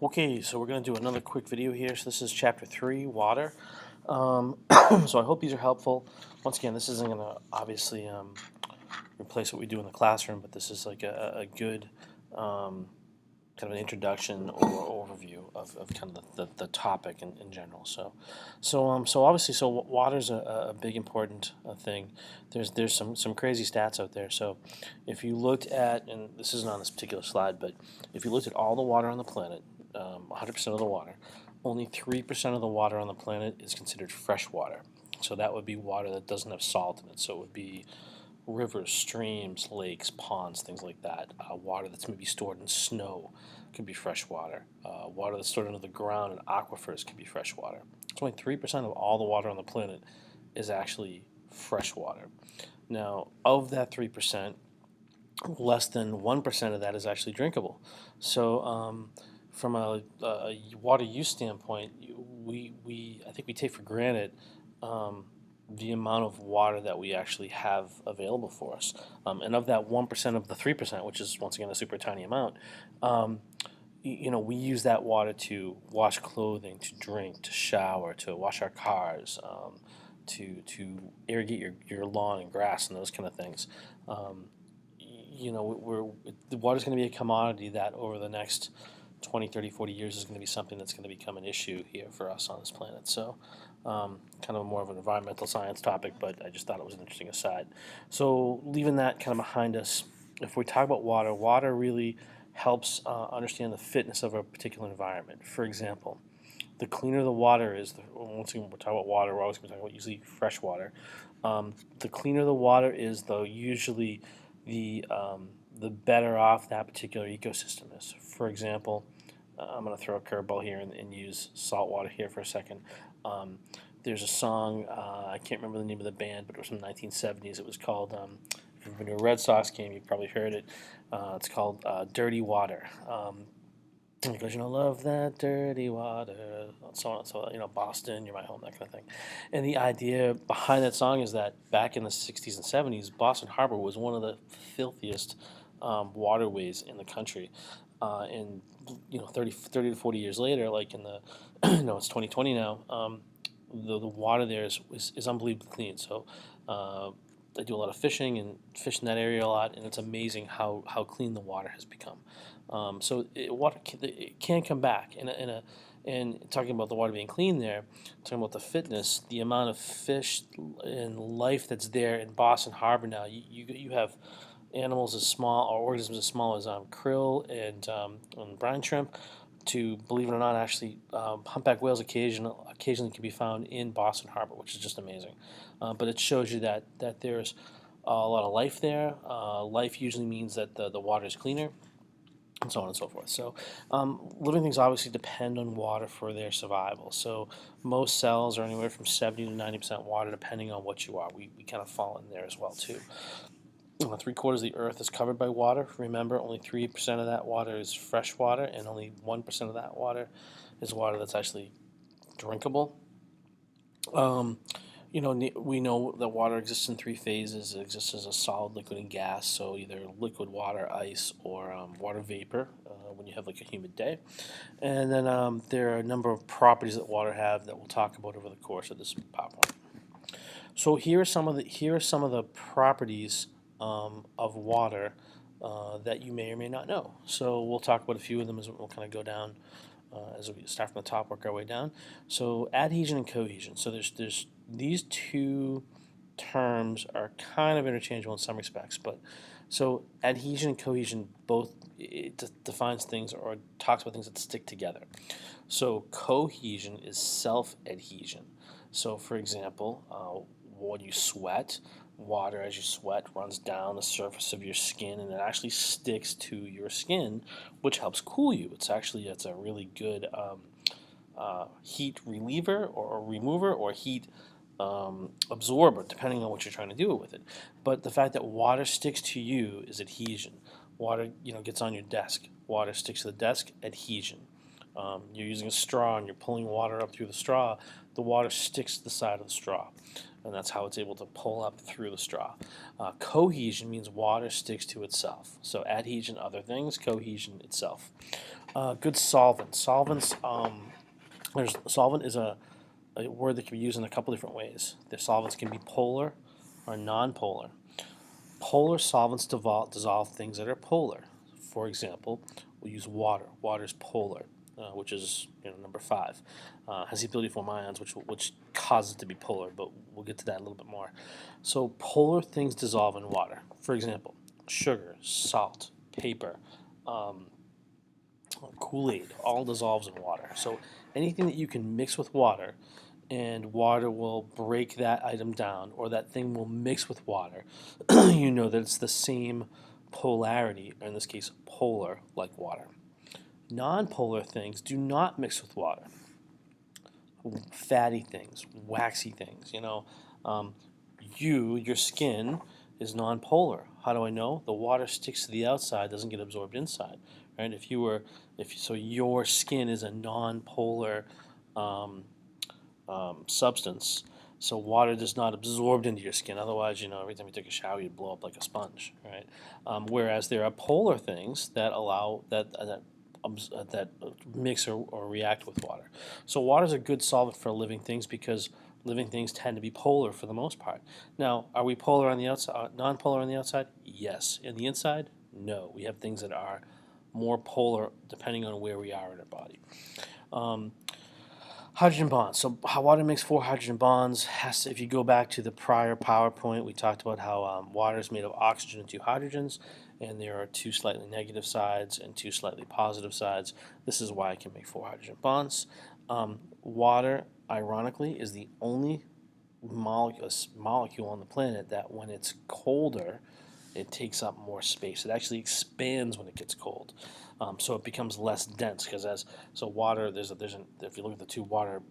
Okay, so we're going to do another quick video here. So this is chapter 3, water. So I hope these are helpful. Once again, this isn't going to obviously replace what we do in the classroom, but this is like a good kind of an introduction or overview of kind of the topic in general. So obviously, so water is a big important thing. There's some crazy stats out there. So if you looked at, and this isn't on this particular slide, but if you looked at all the water on the planet, 100% of the water, only 3% of the water on the planet is considered fresh water. So that would be water that doesn't have salt in it. So it would be rivers, streams, lakes, ponds, things like that. Water that's maybe stored in snow could be fresh water. Water that's stored under the ground in aquifers could be fresh water. So only 3% of all the water on the planet is actually fresh water. Now, of that 3%, less than 1% of that is actually drinkable. So from a water use standpoint, I think we take for granted the amount of water that we actually have available for us. And of that 1% of the 3%, which is once again a super tiny amount, we use that water to wash clothing, to drink, to shower, to wash our cars, to irrigate your lawn and grass and those kind of things. The water is going to be a commodity that over the next 20, 30, 40 years is going to be something that's going to become an issue here for us on this planet. So kind of more of an environmental science topic, but I just thought it was an interesting aside. So leaving that kind of behind us, if we talk about water, water really helps understand the fitness of a particular environment. For example, the cleaner the water is, once again, we're talking about water, we're always going to talk about usually fresh water. The cleaner the water is, though, usually the better off that particular ecosystem is. For example, I'm going to throw a curveball here and use salt water here for a second. There's a song, I can't remember the name of the band, but it was from the 1970s. It was called, if you've been to a Red Sox game, you've probably heard it. It's called Dirty Water. Because, love that dirty water, so on and so on, Boston, you're my home, that kind of thing. And the idea behind that song is that back in the 60s and 70s, Boston Harbor was one of the filthiest waterways in the country. And, 30 to 40 years later, like in the, it's 2020 now, the water there is unbelievably clean. So I do a lot of fishing and fish in that area a lot, and it's amazing how clean the water has become. So water it can come back. And talking about the water being clean there, talking about the fitness, the amount of fish and life that's there in Boston Harbor now, you have animals as small, or organisms as small as krill and brine shrimp, to, believe it or not, actually humpback whales occasionally can be found in Boston Harbor, which is just amazing. But it shows you that there's a lot of life there. Life usually means that the water is cleaner, and so on and so forth. So living things obviously depend on water for their survival. So most cells are anywhere from 70 to 90% water, depending on what you are. We kind of fall in there as well, too. 3/4 of the earth is covered by water. Remember, only 3% of that water is fresh water, and only 1% of that water is water that's actually drinkable. We know that water exists in 3 phases. It exists as a solid, liquid, and gas, so either liquid water, ice, or water vapor when you have like a humid day. And then there are a number of properties that water have that we'll talk about over the course of this PowerPoint. So here are some of the properties of water that you may or may not know. So we'll talk about a few of them as we'll kind of go down as we start from the top, work our way down. So adhesion and cohesion. So there's these two terms are kind of interchangeable in some respects, but so adhesion and cohesion both defines things or talks about things that stick together. So cohesion is self-adhesion. So for example, when you sweat, water as you sweat runs down the surface of your skin and it actually sticks to your skin, which helps cool you. It's a really good heat reliever or remover or heat absorber, depending on what you're trying to do with it. But the fact that water sticks to you is adhesion. Water, gets on your desk. Water sticks to the desk, adhesion. You're using a straw and you're pulling water up through the straw. The water sticks to the side of the straw, and that's how it's able to pull up through the straw. Cohesion means water sticks to itself. So adhesion, other things, cohesion itself. Good solvents. Solvent is a word that can be used in a couple different ways. The solvents can be polar or non-polar. Polar solvents dissolve things that are polar. For example, we'll use water. Water is polar, which is number 5. Has the ability to form ions, which causes it to be polar, but we'll get to that a little bit more. So polar things dissolve in water. For example, sugar, salt, paper, um, Kool-Aid, all dissolves in water. So anything that you can mix with water and water will break that item down, or that thing will mix with water, you know that it's the same polarity, or in this case, polar, like water. Non-polar things do not mix with water. Fatty things, waxy things, um, your skin is non-polar. How do I know? The water sticks to the outside, doesn't get absorbed inside, right? So your skin is a non-polar um, substance. So water does not absorb into your skin. Otherwise, every time you take a shower, you'd blow up like a sponge, right? Whereas there are polar things that allow that mix or react with water. So water is a good solvent for living things because living things tend to be polar for the most part. Now, are we polar on the outside, non-polar on the outside? Yes. In the inside, no. We have things that are more polar depending on where we are in our body. Hydrogen bonds. So how water makes 4 hydrogen bonds. If you go back to the prior PowerPoint, we talked about how water is made of oxygen and 2 hydrogens, and there are 2 slightly negative sides and 2 slightly positive sides. This is why it can make 4 hydrogen bonds. Water, ironically, is the only molecule on the planet that when it's colder, it takes up more space. It actually expands when it gets cold, so it becomes less dense. So water, if you look at the water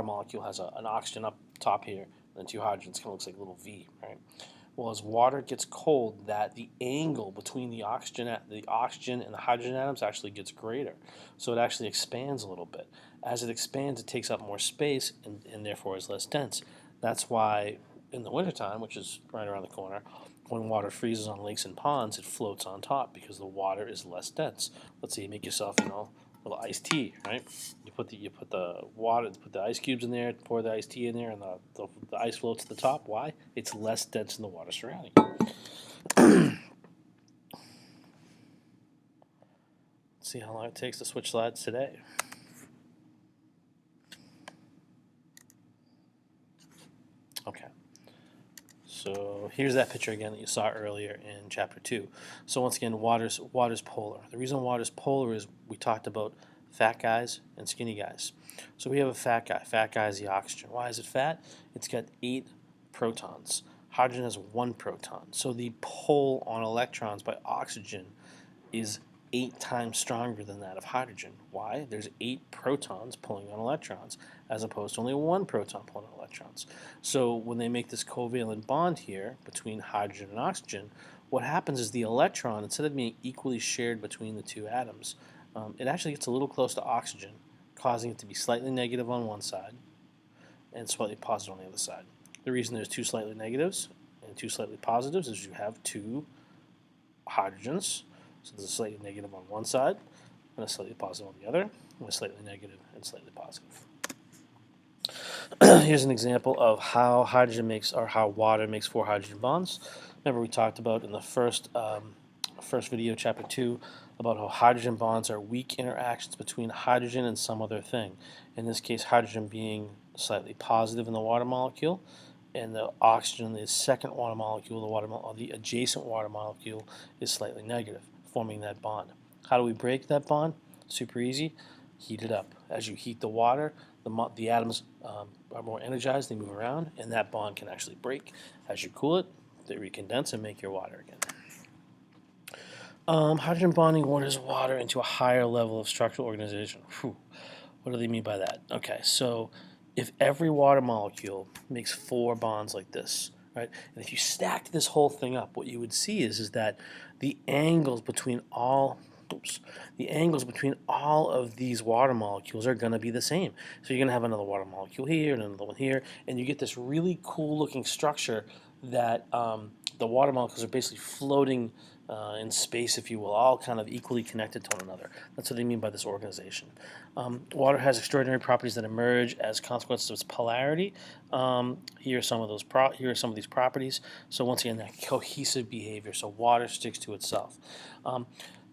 molecule has an oxygen up top here, and 2 hydrogens. Kind of looks like a little V, right? Well, as water gets cold, the angle between the oxygen and the hydrogen atoms actually gets greater, so it actually expands a little bit. As it expands, it takes up more space and therefore is less dense. That's why in the wintertime, which is right around the corner, when water freezes on lakes and ponds, it floats on top because the water is less dense. Let's say you make yourself, a little iced tea, right? You put the ice cubes in there, pour the iced tea in there, and the ice floats to the top. Why? It's less dense than the water surrounding it. Let's see how long it takes to switch slides today. Okay. So here's that picture again that you saw earlier in chapter 2. So once again, water's polar. The reason water's polar is we talked about fat guys and skinny guys. So we have a fat guy. Fat guy is the oxygen. Why is it fat? It's got 8 protons. Hydrogen has 1 proton. So the pull on electrons by oxygen is 8 times stronger than that of hydrogen. Why? There's 8 protons pulling on electrons, as opposed to only 1 proton pulling on electrons. So when they make this covalent bond here between hydrogen and oxygen, what happens is the electron, instead of being equally shared between the 2 atoms, it actually gets a little close to oxygen, causing it to be slightly negative on one side and slightly positive on the other side. The reason there's 2 slightly negatives and 2 slightly positives is you have 2 hydrogens. So there's a slightly negative on one side and a slightly positive on the other, and a slightly negative and slightly positive. Here's an example of how how water makes 4 hydrogen bonds. Remember we talked about in the first video, chapter 2, about how hydrogen bonds are weak interactions between hydrogen and some other thing. In this case, hydrogen being slightly positive in the water molecule, and the oxygen, the second water molecule, the adjacent water molecule, is slightly negative, forming that bond. How do we break that bond? Super easy. Heat it up. As you heat the water, the atoms are more energized, they move around, and that bond can actually break. As you cool it, they recondense and make your water again. Hydrogen bonding orders water into a higher level of structural organization. Whew. What do they mean by that? Okay, so if every water molecule makes 4 bonds like this, right, and if you stacked this whole thing up, what you would see is that the angles between all of these water molecules are going to be the same. So you're going to have another water molecule here and another one here, and you get this really cool looking structure that the water molecules are basically floating in space, if you will, all kind of equally connected to one another. That's what they mean by this organization. Water has extraordinary properties that emerge as consequences of its polarity. Here are some of these properties. So once again, that cohesive behavior. So water sticks to itself.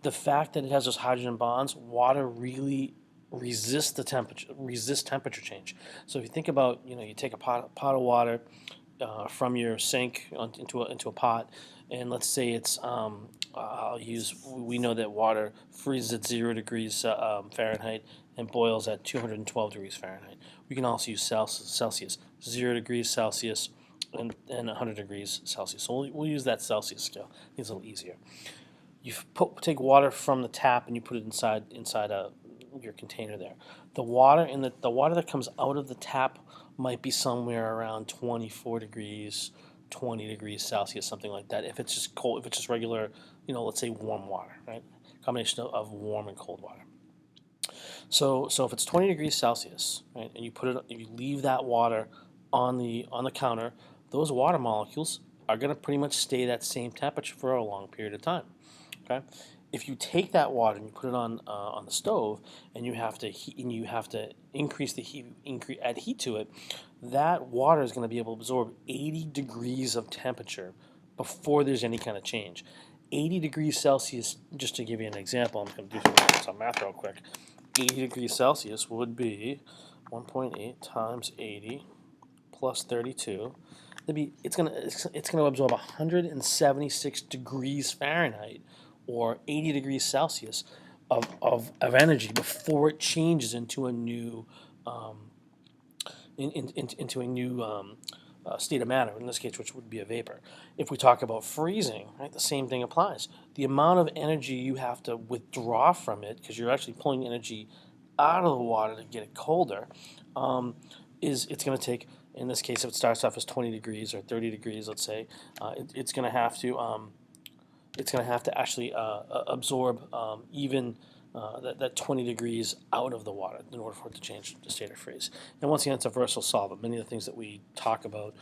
The fact that it has those hydrogen bonds, water really resists temperature change. So if you think about, you take a pot of water from your sink into a pot, and let's say it's we know that water freezes at 0 degrees Fahrenheit and boils at 212 degrees Fahrenheit. We can also use Celsius, 0 degrees Celsius and 100 degrees Celsius. So we'll use that Celsius scale. It's a little easier. You take water from the tap and you put it inside your container there. The water that comes out of the tap might be somewhere around 24 degrees, 20 degrees Celsius, something like that. If it's just cold, if it's just regular, let's say warm water, right? Combination of warm and cold water. So if it's 20 degrees Celsius, right, and you leave that water on the counter, those water molecules are going to pretty much stay that same temperature for a long period of time. Okay, if you take that water and you put it on the stove and you have to increase the heat, add heat to it, that water is going to be able to absorb 80 degrees of temperature before there's any kind of change. 80 degrees Celsius, just to give you an example, I'm going to do some math real quick. 80 degrees Celsius would be 1.8 times 80 plus 32. It's going to absorb 176 degrees Fahrenheit or 80 degrees Celsius of energy before it changes into a new state of matter, in this case, which would be a vapor. If we talk about freezing, right, the same thing applies. The amount of energy you have to withdraw from it, because you're actually pulling energy out of the water to get it colder, it's going to take, in this case, if it starts off as 20 degrees or 30 degrees, let's say, it's going to have to actually absorb even that 20 degrees out of the water in order for it to change the state of freeze. And once again, it's a versatile solvent. Many of the things that we talk about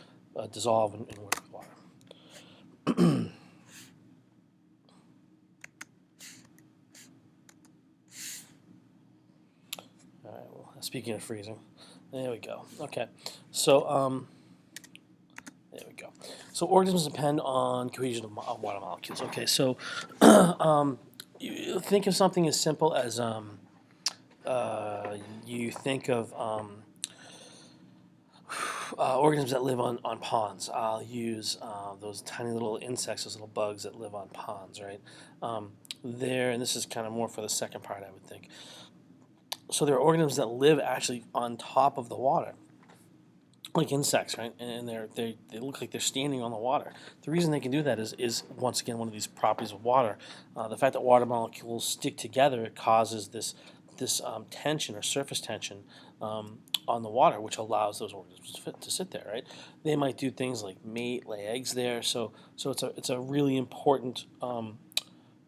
dissolve and work with water. All right, well, speaking of freezing, there we go. Okay, so there we go. So organisms depend on cohesion of water molecules. Okay, so you think of something as simple as you think of organisms that live on ponds. I'll use those tiny little insects, those little bugs that live on ponds, right? And this is kind of more for the second part, I would think. So there are organisms that live actually on top of the water, like insects, right? And they look like they're standing on the water. The reason they can do that is once again one of these properties of water. The fact that water molecules stick together, it causes this tension or surface tension on the water, which allows those organisms to sit there, right? They might do things like mate, lay eggs there. So it's a really important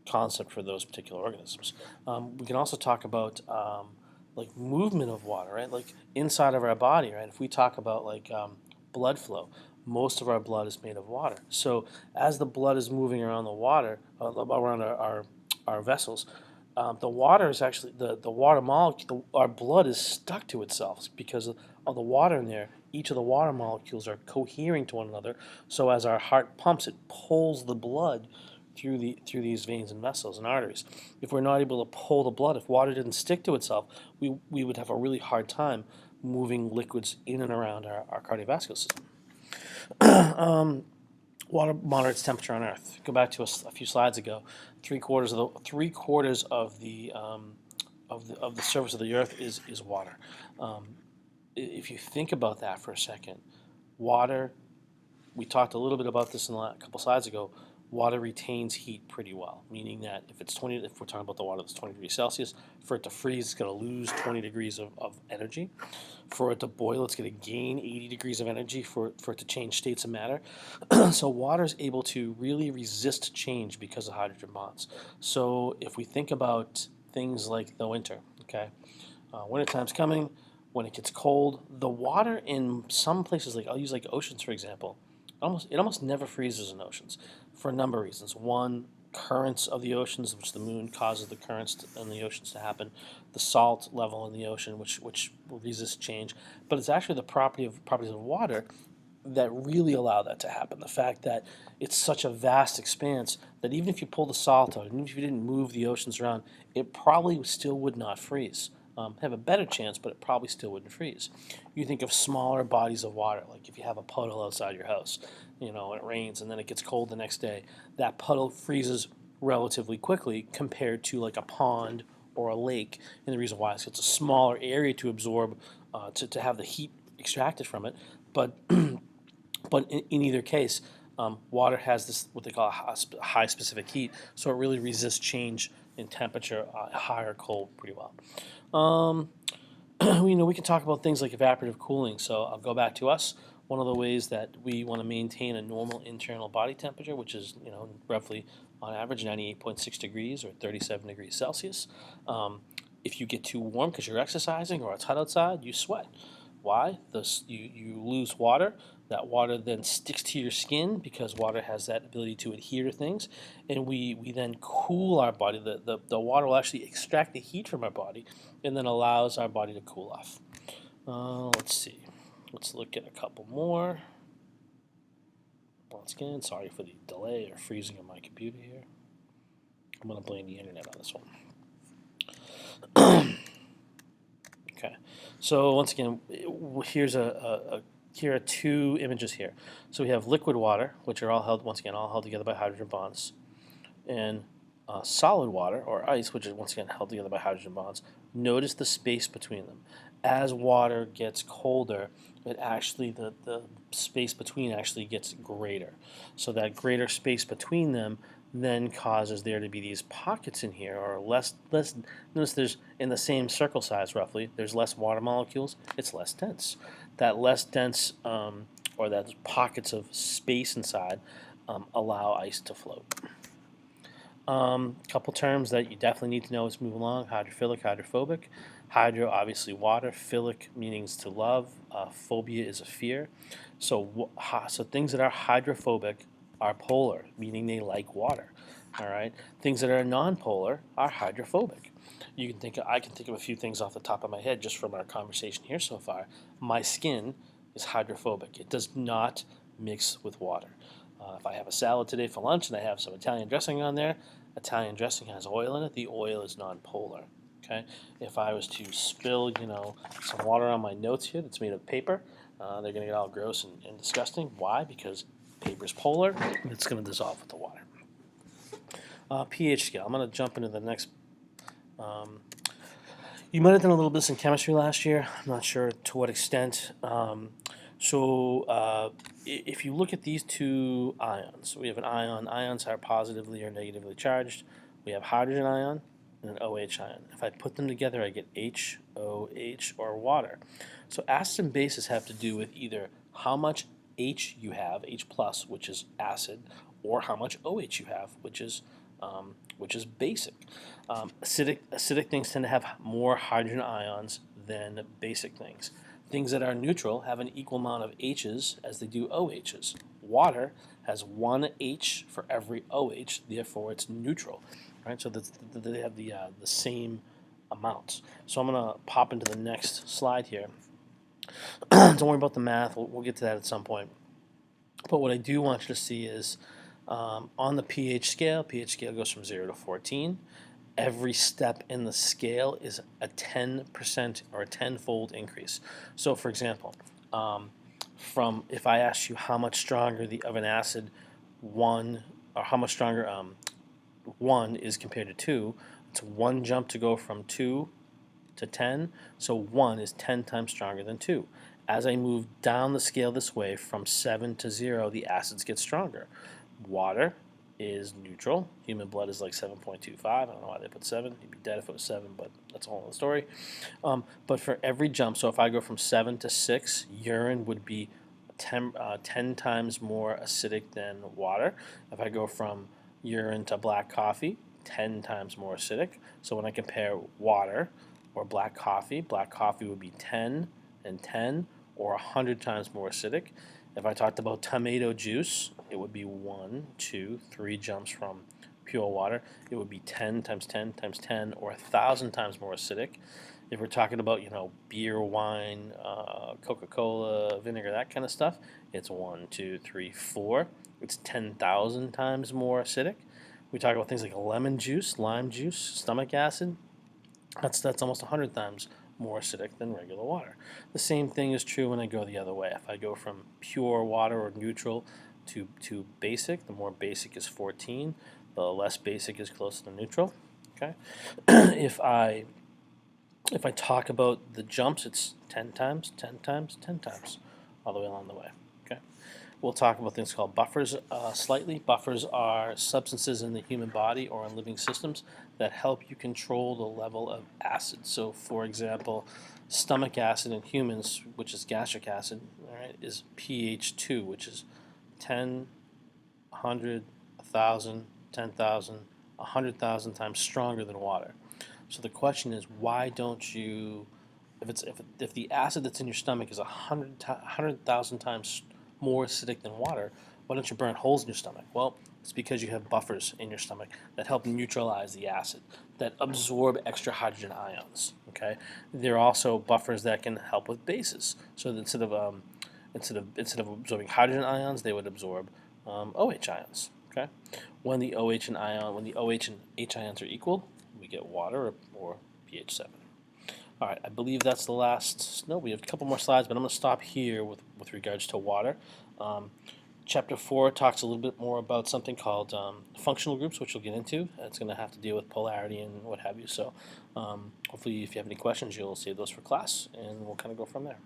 concept for those particular organisms. We can also talk about like movement of water, right? Like inside of our body, right? If we talk about like blood flow, most of our blood is made of water. So as the blood is moving around the water, around our vessels, the water is actually the water molecule. Our blood is stuck to itself because of the water in there. Each of the water molecules are cohering to one another. So as our heart pumps, it pulls the blood through these veins and vessels and arteries. If we're not able to pull the blood, if water didn't stick to itself, we would have a really hard time moving liquids in and around our cardiovascular system. Water moderates temperature on Earth. Go back to a few slides ago. Three quarters of the surface of the Earth is water. If you think about that for a second, water. We talked a little bit about this in a couple slides ago. Water retains heat pretty well, meaning that if we're talking about the water that's 20 degrees Celsius, for it to freeze, it's going to lose 20 degrees of energy. For it to boil, it's going to gain 80 degrees of energy for it to change states of matter. So water is able to really resist change because of hydrogen bonds. So if we think about things like the winter, okay, wintertime's coming. When it gets cold, the water in some places, like I'll use like oceans for example, it almost never freezes in oceans for a number of reasons. One, currents of the oceans, which the moon causes the currents in the oceans to happen, the salt level in the ocean, which resists change, but it's actually the properties of water that really allow that to happen. The fact that it's such a vast expanse that even if you pull the salt out, even if you didn't move the oceans around, it probably still would not freeze. Have a better chance, but it probably still wouldn't freeze. You think of smaller bodies of water, like if you have a puddle outside your house, and it rains and then it gets cold the next day, that puddle freezes relatively quickly compared to like a pond or a lake. And the reason why is it's a smaller area to absorb, to have the heat extracted from it. But but in either case, water has this what they call a high specific heat, so it really resists change in temperature, high or cold, pretty well. Um, we can talk about things like evaporative cooling. So I'll go back to us. One of the ways that we want to maintain a normal internal body temperature, which is roughly on average 98.6 degrees or 37 degrees Celsius. If you get too warm because you're exercising or it's hot outside, you sweat. Why? You lose water. That water then sticks to your skin because water has that ability to adhere to things, and we then cool our body. The water will actually extract the heat from our body and then allows our body to cool off. Let's see. Let's look at a couple more. Once again, sorry for the delay or freezing of my computer here. I'm going to blame the internet on this one. Okay, so once again, here's here are two images here. So we have liquid water, which are all held together by hydrogen bonds, and solid water, or ice, which is once again held together by hydrogen bonds. Notice the space between them. As water gets colder, the space between actually gets greater. So that greater space between them then causes there to be these pockets in here, or less. Notice there's in the same circle size roughly. There's less water molecules. It's less dense. That less dense, or that pockets of space inside, allow ice to float. Couple terms that you definitely need to know as we move along: hydrophilic, hydrophobic. Hydro, obviously water. Philic means to love. Phobia is a fear. So things that are hydrophobic are polar, meaning they like water. All right. Things that are non-polar are hydrophobic. I can think of a few things off the top of my head just from our conversation here so far. My skin is hydrophobic. It does not mix with water. If I have a salad today for lunch and I have some Italian dressing on there, Italian dressing has oil in it. The oil is non-polar. Okay. If I was to spill, some water on my notes here that's made of paper, they're going to get all gross and disgusting. Why? Because paper is polar. And it's going to dissolve with the water. pH scale. I'm going to jump into the next. You might have done a little bit in chemistry last year. I'm not sure to what extent. If you look at these two ions, we have an ion. Ions are positively or negatively charged. We have hydrogen ion and an OH ion. If I put them together, I get HOH, or water. So acids and bases have to do with either how much H you have, H plus, which is acid, or how much OH you have, which is basic. Acidic things tend to have more hydrogen ions than basic things. Things that are neutral have an equal amount of H's as they do OH's. Water has one H for every OH, therefore it's neutral. Right? So they have the same amounts. So I'm going to pop into the next slide here. Don't worry about the math. We'll get to that at some point. But what I do want you to see is on the pH scale goes from 0 to 14. Every step in the scale is a 10% or a tenfold increase. So, for example, if I asked you how much stronger of an acid one, or how much stronger 1 is compared to 2, it's one jump to go from 2 to 10. So 1 is 10 times stronger than 2. As I move down the scale this way from 7 to 0, the acids get stronger. Water is neutral. Human blood is like 7.25. I don't know why they put 7. You'd be dead if it was 7, but that's a whole other story. But for every jump, so if I go from 7 to 6, urine would be 10 times more acidic than water. If I go from urine to black coffee, 10 times more acidic. So when I compare water or black coffee would be 10 and 10, or 100 times more acidic. If I talked about tomato juice, it would be 1, 2, 3 jumps from pure water, it would be 10 times 10 times 10 or 1,000 times more acidic. If we're talking about, beer, wine, Coca-Cola, vinegar, that kind of stuff, it's 1, 2, 3, 4. It's 10,000 times more acidic. We talk about things like lemon juice, lime juice, stomach acid. That's almost 100 times more acidic than regular water. The same thing is true when I go the other way. If I go from pure water or neutral to basic, the more basic is 14, the less basic is closer to neutral. Okay. If I talk about the jumps, it's 10 times, 10 times, 10 times, all the way along the way. Okay. We'll talk about things called buffers slightly. Buffers are substances in the human body or in living systems that help you control the level of acid. So, for example, stomach acid in humans, which is gastric acid, all right, is pH 2, which is 10, 100, 1,000, 10,000, 100,000 times stronger than water. So the question is, why don't you, if the acid that's in your stomach is 100,000 times more acidic than water, why don't you burn holes in your stomach? Well, it's because you have buffers in your stomach that help neutralize the acid, that absorb extra hydrogen ions. Okay, there are also buffers that can help with bases. So that instead of absorbing hydrogen ions, they would absorb OH ions. Okay, when the OH and H ions are equal, we get water or pH 7. All right, I believe that's the last. No, we have a couple more slides, but I'm going to stop here with regards to water. Chapter 4 talks a little bit more about something called functional groups, which we'll get into. It's going to have to deal with polarity and what have you. So hopefully if you have any questions, you'll save those for class, and we'll kind of go from there.